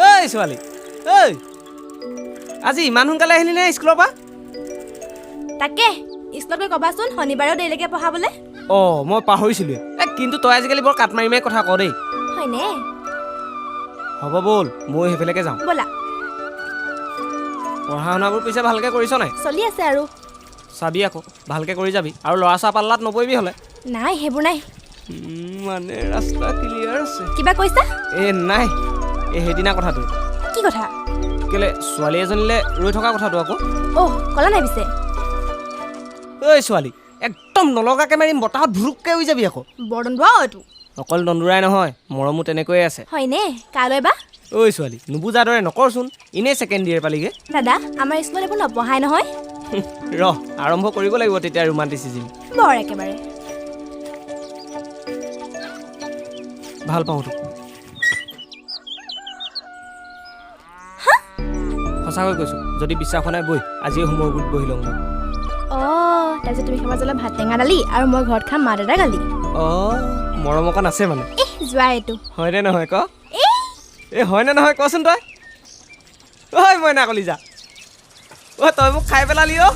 ঐ ছোৱালী ঐ আজি ইমান সোনকালে আহিলি নে স্কুলৰ পৰা তাকে স্কুলত গৈ ক'বাচোন শনিবাৰেও দেৰিলৈকে পঢ়াবলৈ অঁ মই পাহৰিছিলোঁ কিন্তু তই আজিকালি বৰ কাট মাৰি মাৰি কথা ক দেই হয়নে হ'ব ব'ল মই সেইফালেকে যাওঁ ব'লা পঢ়া শুনাবোৰ পিছে ভালকৈ কৰিছ নাই চলি আছে আৰু চাবি আকৌ ভালকৈ কৰি যাবি আৰু ল'ৰা ছোৱা পাল্লাত নপৰিবি হ'লে নাই সেইবোৰ নাই মানে ৰাস্তা ক্লিয়াৰ আছে কিবা কৈছা নাই এই সেইদিনা কথাটো কি কথা কেলে ছোৱালী এজনীলৈ ৰৈ থকা কথাটো আকৌ অহ ক'লা নাই পিছে ঐ ছোৱালী একদম নলগাকৈ মাৰিম বতাহত ভুৰুককৈ উৰি যাবি আকৌ বৰ দন্দুৱা এইটো অকল দন্দুৰাই নহয় মৰমো তেনেকৈয়ে আছে হয়নে কাইলৈ বা ঐ ছোৱালী নুবুজাৰ দৰে নকৰচোন এনেই ছেকেণ্ড ইয়েৰ পালিগৈ দাদা আমাৰ স্কুলত এইবোৰ নপঢ়াই নহয় ৰহ আৰম্ভ কৰিব লাগিব তেতিয়া ৰোমান্টিচিজিম বৰ একেবাৰে ভাল পাওঁ তোক সঁচাকৈ কৈছোঁ যদি বিশ্বাস হোৱা নাই বৈ আজিয়ে হোমৱৰ্কত বহি লওঁ মই অঁ তাৰপিছত তুমি খাবা জ্বলা ভাত টেঙা দালি আৰু মই ঘৰত খাম মা দাদা গালি অঁ মৰম অকণ আছে মানে যোৱা এইটো হয়নে নহয় ক এই হয়নে নহয় কচোন তই ঐ মইনা কলিজা তই মোক খাই পেলালি অ'